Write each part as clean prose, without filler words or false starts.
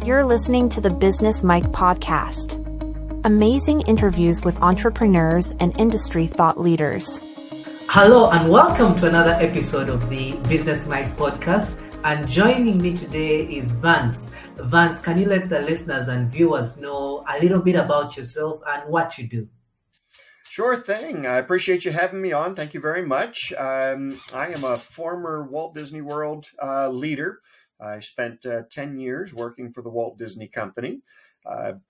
You're listening to the Business Mike podcast. Amazing interviews with entrepreneurs and industry thought leaders. Hello and welcome to another episode of the Business Mike podcast. And joining me today is Vance. Vance, can you let the listeners and viewers know a little bit about yourself and what you do? Sure thing. I appreciate you having me on. Thank you very much. I am a former Walt Disney World leader. I spent 10 years working for the Walt Disney Company,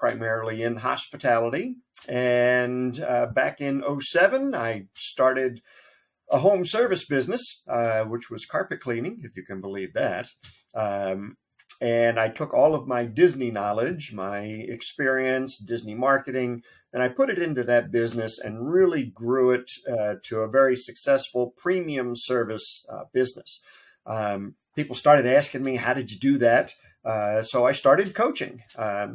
primarily in hospitality. And back in 2007, I started a home service business, which was carpet cleaning, if you can believe that. And I took all of my Disney knowledge, my experience, Disney marketing, and I put it into that business and really grew it to a very successful premium service business. People started asking me, how did you do that? So I started coaching.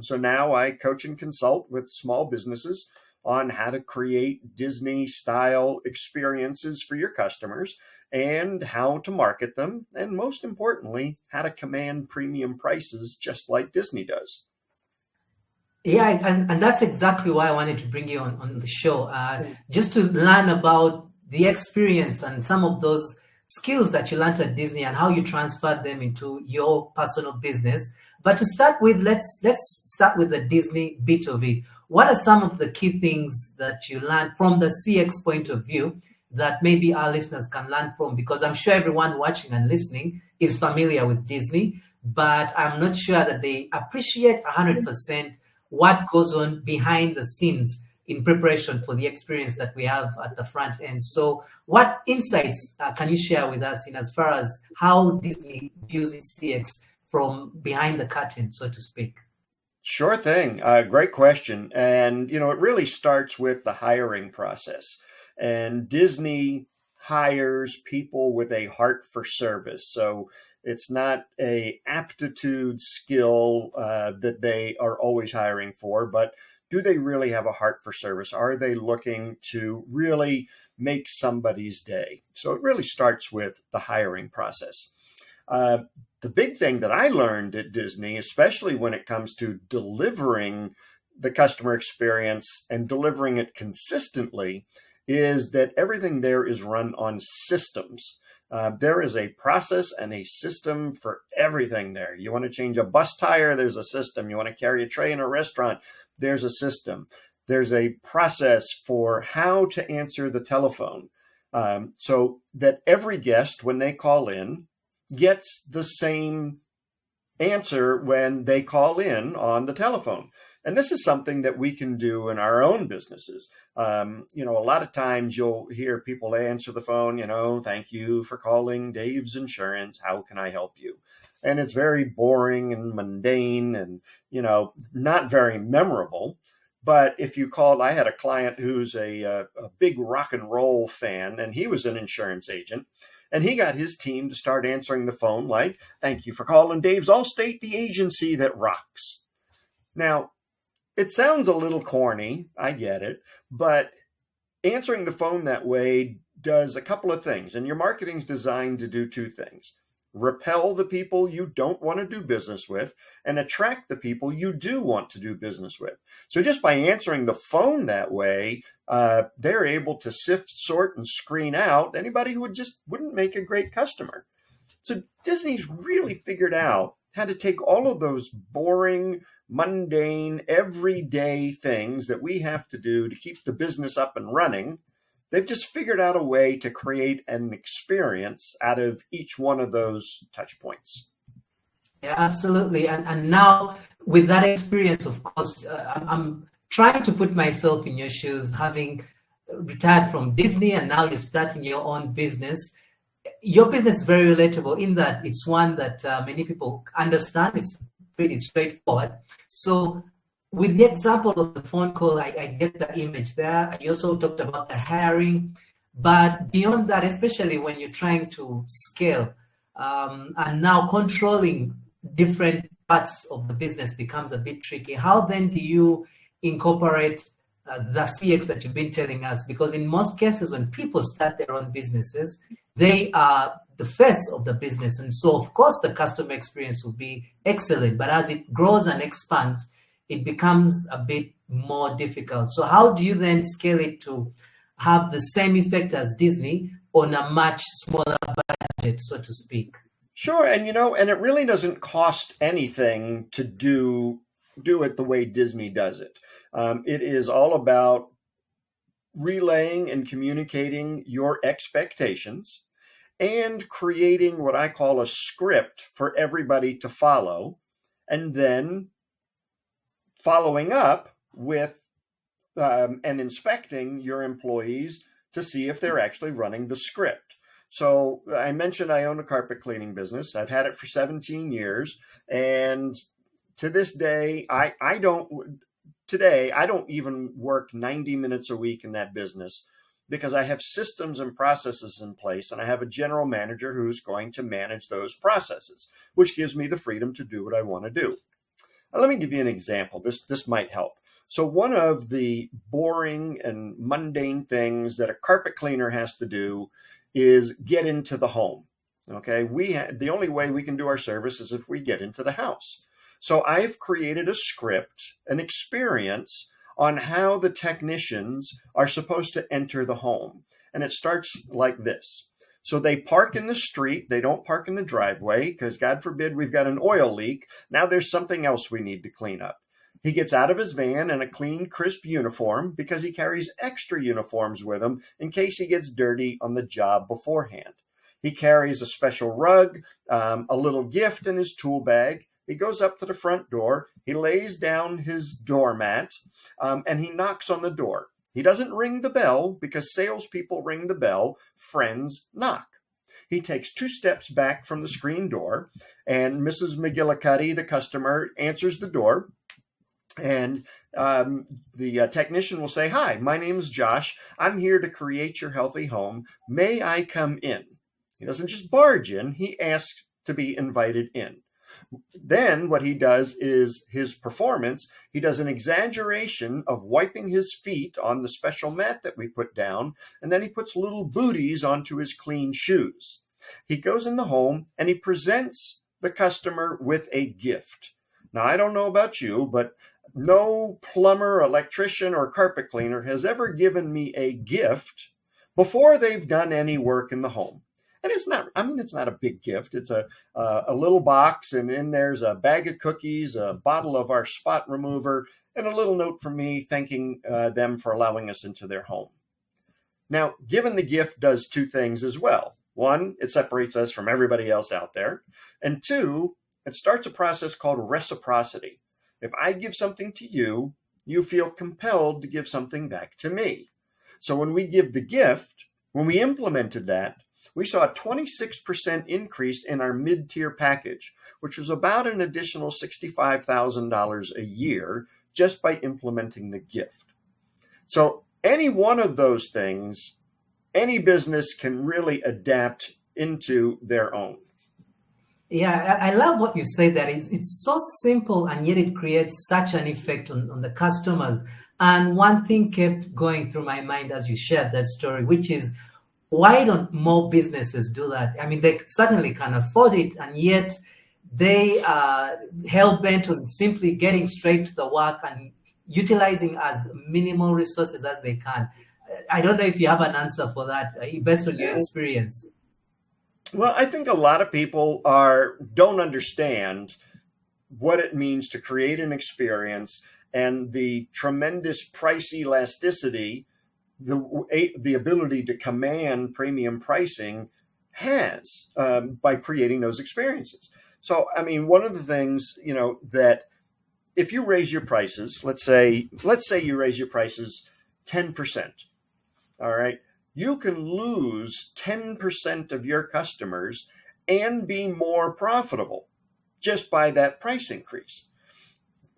So now I coach and consult with small businesses on how to create Disney-style experiences for your customers and how to market them, and most importantly, how to command premium prices just like Disney does. Yeah, and that's exactly why I wanted to bring you on the show, just to learn about the experience and some of those skills that you learned at Disney and how you transferred them into your personal business. But to start with, let's start with the Disney bit of it. What are some of the key things that you learned from the CX point of view that maybe our listeners can learn from? Because I'm sure everyone watching and listening is familiar with Disney, but I'm not sure that they appreciate 100% what goes on behind the scenes in preparation for the experience that we have at the front end. So what insights can you share with us in as far as how Disney views its CX from behind the curtain, so to speak? Sure thing. Great question. And, it really starts with the hiring process. And Disney hires people with a heart for service. So it's not a aptitude skill that they are always hiring for, but do they really have a heart for service? Are they looking to really make somebody's day? So it really starts with the hiring process. The big thing that I learned at Disney, especially when it comes to delivering the customer experience and delivering it consistently, is that everything there is run on systems. There is a process and a system for everything there. You want to change a bus tire, there's a system. You want to carry a tray in a restaurant, there's a system. There's a process for how to answer the telephone, so that every guest, when they call in, gets the same answer when they call in on the telephone. And this is something that we can do in our own businesses. A lot of times you'll hear people answer the phone, thank you for calling Dave's Insurance. How can I help you? And it's very boring and mundane and, not very memorable. But if you called, I had a client who's a big rock and roll fan, and he was an insurance agent. And he got his team to start answering the phone like, thank you for calling Dave's Allstate, the agency that rocks. Now, it sounds a little corny, I get it, but answering the phone that way does a couple of things. And your marketing's designed to do two things: repel the people you don't want to do business with and attract the people you do want to do business with. So just by answering the phone that way, they're able to sift, sort, and screen out anybody who wouldn't make a great customer. So Disney's really figured out how to take all of those boring, mundane, everyday things that we have to do to keep the business up and running. They've just figured out a way to create an experience out of each one of those touch points. Yeah, absolutely. And now with that experience, of course, I'm trying to put myself in your shoes, having retired from Disney and now you're starting your own business. Your business is very relatable in that it's one that many people understand. It's pretty straightforward. So with the example of the phone call, I get the image there. You also talked about the hiring. But beyond that, especially when you're trying to scale and now controlling different parts of the business becomes a bit tricky. How then do you incorporate the CX that you've been telling us? Because in most cases, when people start their own businesses, they are the face of the business. And so, of course, the customer experience will be excellent. But as it grows and expands, it becomes a bit more difficult. So how do you then scale it to have the same effect as Disney on a much smaller budget, so to speak? Sure. And, and it really doesn't cost anything to do it the way Disney does it. It is all about relaying and communicating your expectations and creating what I call a script for everybody to follow, and then following up with and inspecting your employees to see if they're actually running the script. So I mentioned I own a carpet cleaning business. I've had it for 17 years. And to this day, I don't even work 90 minutes a week in that business because I have systems and processes in place, and I have a general manager who's going to manage those processes, which gives me the freedom to do what I want to do. Now, let me give you an example. This might help. So one of the boring and mundane things that a carpet cleaner has to do is get into the home. Okay, the only way we can do our service is if we get into the house. So I've created a script, an experience on how the technicians are supposed to enter the home. And it starts like this. So they park in the street. They don't park in the driveway because, God forbid, we've got an oil leak. Now there's something else we need to clean up. He gets out of his van in a clean, crisp uniform because he carries extra uniforms with him in case he gets dirty on the job beforehand. He carries a special rug, a little gift in his tool bag. He goes up to the front door. He lays down his doormat, and he knocks on the door. He doesn't ring the bell because salespeople ring the bell. Friends knock. He takes 2 steps back from the screen door, and Mrs. McGillicuddy, the customer, answers the door. And the technician will say, "Hi, my name is Josh. I'm here to create your healthy home. May I come in?" He doesn't just barge in. He asks to be invited in. Then what he does is his performance. He does an exaggeration of wiping his feet on the special mat that we put down, and then he puts little booties onto his clean shoes. He goes in the home and he presents the customer with a gift. Now, I don't know about you, but no plumber, electrician, or carpet cleaner has ever given me a gift before they've done any work in the home. And it's not a big gift. It's a little box, and in there's a bag of cookies, a bottle of our spot remover, and a little note from me thanking them for allowing us into their home. Now, giving the gift does 2 things as well. 1, it separates us from everybody else out there. And 2, it starts a process called reciprocity. If I give something to you, you feel compelled to give something back to me. So when we give the gift, when we implemented that, we saw a 26% increase in our mid-tier package, which was about an additional $65,000 a year just by implementing the gift. So any one of those things, any business can really adapt into their own. Yeah, I love what you say that it's so simple, and yet it creates such an effect on the customers. And one thing kept going through my mind as you shared that story, which is, why don't more businesses do that? I mean, they certainly can afford it, and yet they are hell-bent on simply getting straight to the work and utilizing as minimal resources as they can. I don't know if you have an answer for that, based on your experience. Well, I think a lot of people don't understand what it means to create an experience and the tremendous price elasticity the ability to command premium pricing has by creating those experiences. So, I mean, one of the things, that if you raise your prices, let's say you raise your prices 10%, all right, you can lose 10% of your customers and be more profitable just by that price increase.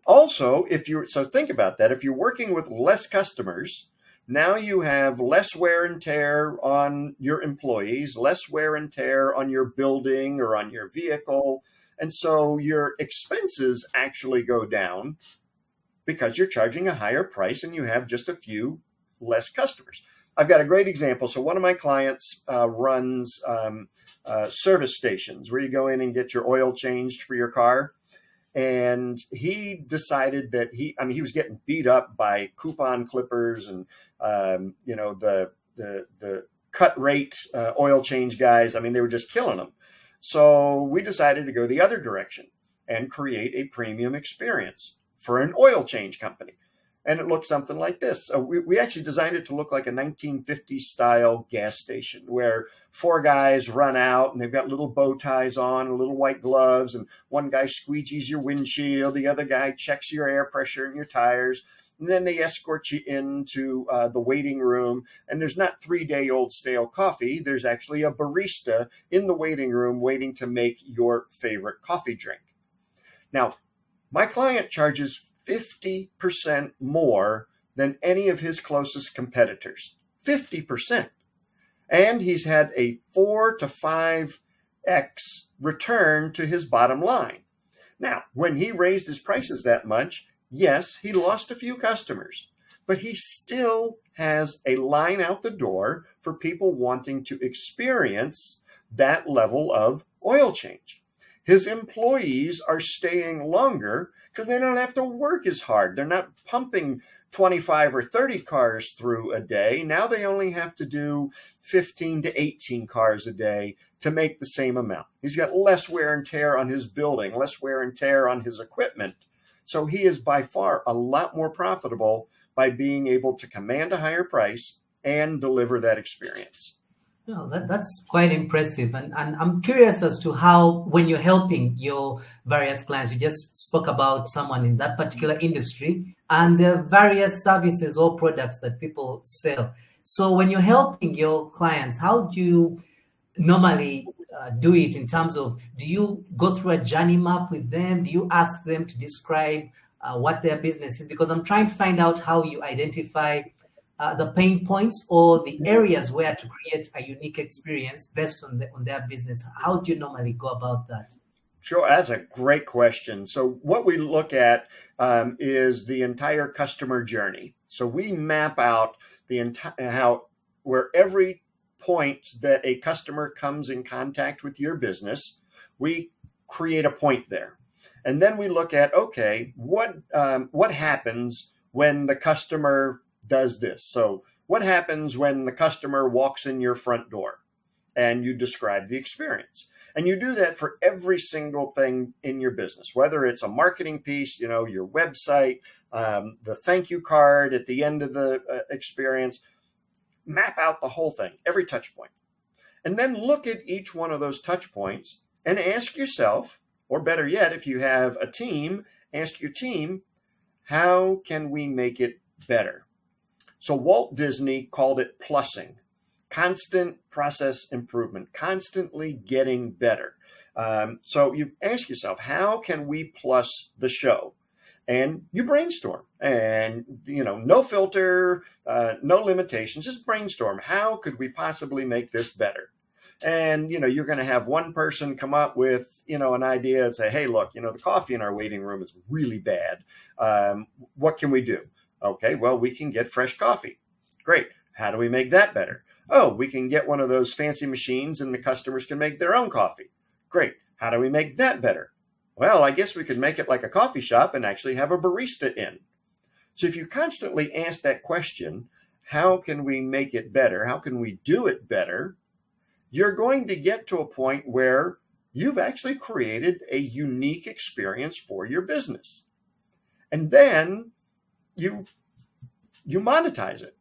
Also, so think about that. If you're working with less customers, now you have less wear and tear on your employees, less wear and tear on your building or on your vehicle. And so your expenses actually go down because you're charging a higher price and you have just a few less customers. I've got a great example. So one of my clients runs service stations where you go in and get your oil changed for your car. And he decided that he was getting beat up by coupon clippers and, the cut rate oil change guys. I mean, they were just killing him. So we decided to go the other direction and create a premium experience for an oil change company. And it looked something like this. We actually designed it to look like a 1950s style gas station where 4 guys run out and they've got little bow ties on and little white gloves, and one guy squeegees your windshield, the other guy checks your air pressure and your tires, and then they escort you into the waiting room. And there's not 3-day-old stale coffee. There's actually a barista in the waiting room waiting to make your favorite coffee drink. Now, my client charges 50% more than any of his closest competitors. 50%. And he's had a 4 to 5x return to his bottom line. Now, when he raised his prices that much, yes, he lost a few customers, but he still has a line out the door for people wanting to experience that level of oil change. His employees are staying longer because they don't have to work as hard. They're not pumping 25 or 30 cars through a day. Now they only have to do 15 to 18 cars a day to make the same amount. He's got less wear and tear on his building, less wear and tear on his equipment. So he is by far a lot more profitable by being able to command a higher price and deliver that experience. No, that's quite impressive. And I'm curious as to how, when you're helping your various clients, you just spoke about someone in that particular industry and the various services or products that people sell. So when you're helping your clients, how do you normally do it in terms of, do you go through a journey map with them? Do you ask them to describe what their business is? Because I'm trying to find out how you identify the pain points or the areas where to create a unique experience based on their business. How do you normally go about that? Sure, that's a great question. So what we look at is the entire customer journey. So we map out where every point that a customer comes in contact with your business, we create a point there. And then we look at, okay, what happens when the customer does this? So what happens when the customer walks in your front door? And you describe the experience. And you do that for every single thing in your business, whether it's a marketing piece, your website, the thank you card at the end of the experience. Map out the whole thing, every touch point. And then look at each one of those touch points and ask yourself, or better yet, if you have a team, ask your team, how can we make it better? So Walt Disney called it plussing, constant process improvement, constantly getting better. So you ask yourself, how can we plus the show? And you brainstorm, and no filter, no limitations, just brainstorm. How could we possibly make this better? And you're going to have one person come up with an idea and say, hey, look, the coffee in our waiting room is really bad. What can we do? Okay, well, we can get fresh coffee. Great. How do we make that better? Oh, we can get one of those fancy machines and the customers can make their own coffee. Great. How do we make that better? Well, I guess we could make it like a coffee shop and actually have a barista in. So if you constantly ask that question, how can we make it better? How can we do it better? You're going to get to a point where you've actually created a unique experience for your business. And then you monetize it.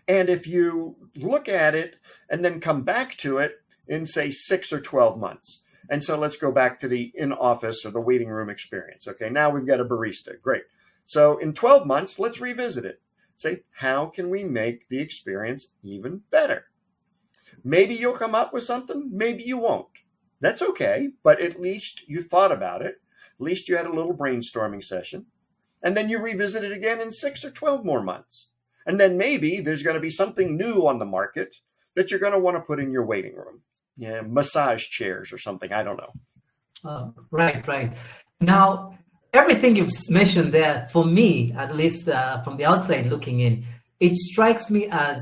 And if you look at it and then come back to it in, say, 6 or 12 months. And so let's go back to the in-office or the waiting room experience. Okay, now we've got a barista. Great. So in 12 months, let's revisit it. Say, how can we make the experience even better? Maybe you'll come up with something. Maybe you won't. That's okay. But at least you thought about it. At least you had a little brainstorming session. And then you revisit it again in 6 or 12 more months. And then maybe there's going to be something new on the market that you're going to want to put in your waiting room. Yeah, massage chairs or something. I don't know. Right. Now, everything you've mentioned there, for me, at least from the outside looking in, it strikes me as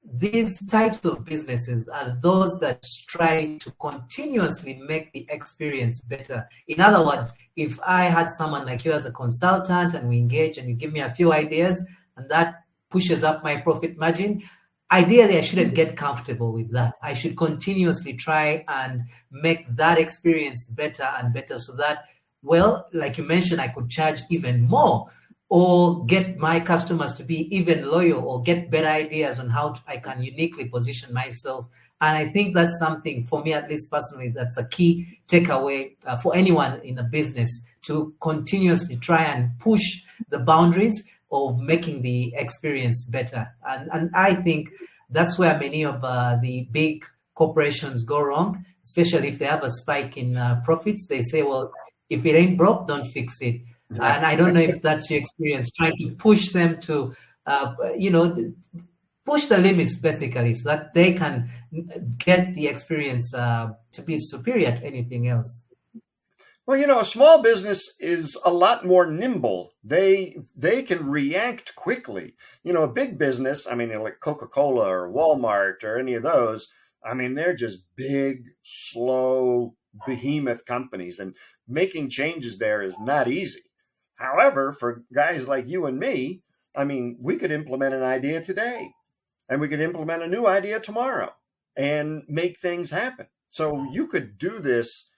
these types of businesses are those that try to continuously make the experience better. In other words, if I had someone like you as a consultant and we engage and you give me a few ideas and that pushes up my profit margin, ideally I shouldn't get comfortable with that. I should continuously try and make that experience better and better so that, well, like you mentioned, I could charge even more or get my customers to be even loyal or get better ideas on how I can uniquely position myself. And I think that's something for me, at least personally, that's a key takeaway for anyone in a business to continuously try and push the boundaries of making the experience better. And I think that's where many of the big corporations go wrong, especially if they have a spike in profits. They say, well, if it ain't broke, don't fix it. And I don't know if that's your experience, trying to push them to, push the limits basically so that they can get the experience to be superior to anything else. Well, a small business is a lot more nimble. They can react quickly. A big business, like Coca-Cola or Walmart or any of those, they're just big, slow, behemoth companies, and making changes there is not easy. However, for guys like you and me, we could implement an idea today and we could implement a new idea tomorrow and make things happen. So you could do this.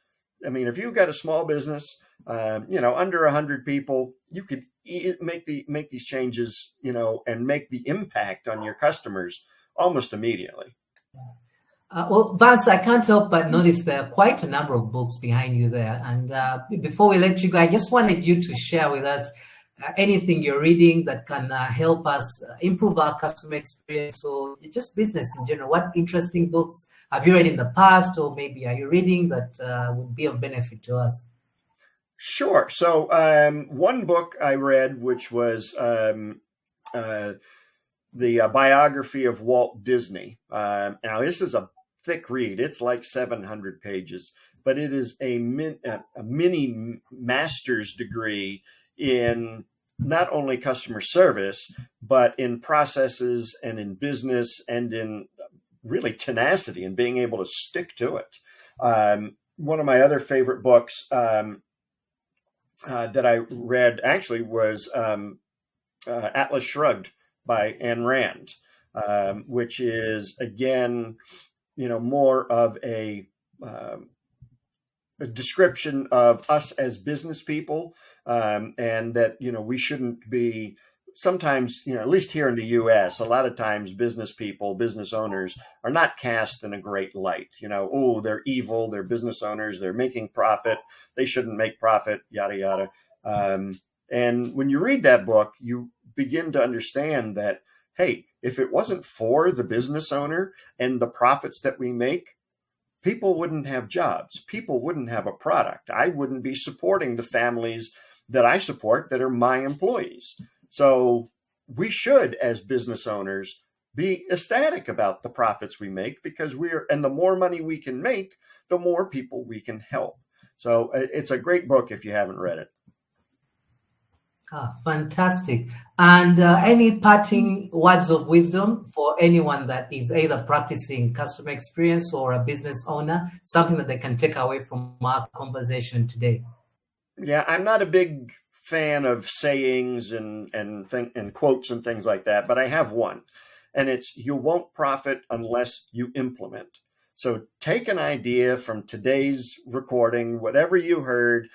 If you've got a small business, under 100 people, you could make these changes, and make the impact on your customers almost immediately. Well, Vance, I can't help but notice there are quite a number of books behind you there. And before we let you go, I just wanted you to share with us anything you're reading that can help us improve our customer experience or just business in general. What interesting books have you read in the past, or maybe are you reading that would be of benefit to us? Sure. So one book I read, which was the biography of Walt Disney. Now, this is a thick read. It's like 700 pages, but it is a mini master's degree in not only customer service, but in processes and in business and in really tenacity and being able to stick to it. One of my other favorite books that I read actually was Atlas Shrugged by Ayn Rand, which is, again, more of a description of us as business people, and that, we shouldn't be sometimes, at least here in the U.S., a lot of times business people, business owners are not cast in a great light. Oh, they're evil, they're business owners, they're making profit, they shouldn't make profit, yada, yada. And when you read that book, you begin to understand that, hey, if it wasn't for the business owner and the profits that we make, people wouldn't have jobs. People wouldn't have a product. I wouldn't be supporting the families that I support that are my employees. So we should, as business owners, be ecstatic about the profits we make, because and the more money we can make, the more people we can help. So it's a great book if you haven't read it. Fantastic. And any parting words of wisdom for anyone that is either practicing customer experience or a business owner, something that they can take away from our conversation today? Yeah, I'm not a big fan of sayings and quotes and things like that, but I have one, and it's, you won't profit unless you implement. So take an idea from today's recording, whatever you heard,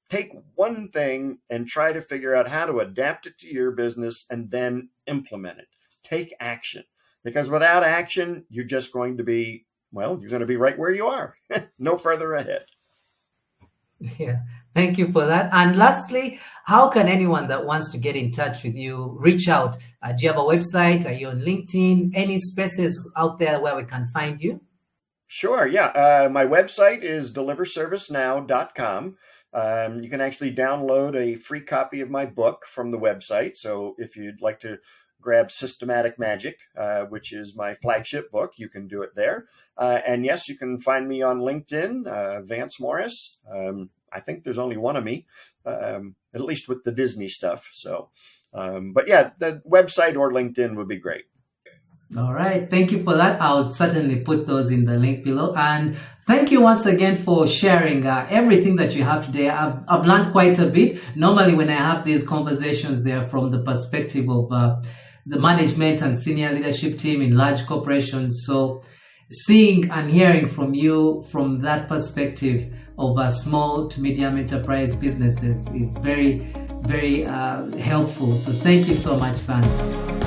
take one thing and try to figure out how to adapt it to your business and then implement it. Take action, because without action, you're just going to be, you're going to be right where you are, no further ahead. Yeah, thank you for that. And lastly, how can anyone that wants to get in touch with you reach out? Do you have a website? Are you on LinkedIn? Any spaces out there where we can find you? Sure, yeah. My website is deliverservicenow.com. You can actually download a free copy of my book from the website. So if you'd like to grab Systematic Magic, which is my flagship book, you can do it there. And yes, you can find me on LinkedIn, Vance Morris. I think there's only one of me, at least with the Disney stuff. So, but yeah, the website or LinkedIn would be great. All right. Thank you for that. I'll certainly put those in the link below. And thank you once again for sharing everything that you have today. I've learned quite a bit. Normally, when I have these conversations, they are from the perspective of the management and senior leadership team in large corporations. So seeing and hearing from you from that perspective of small to medium enterprise businesses is very, very helpful. So thank you so much, Vance.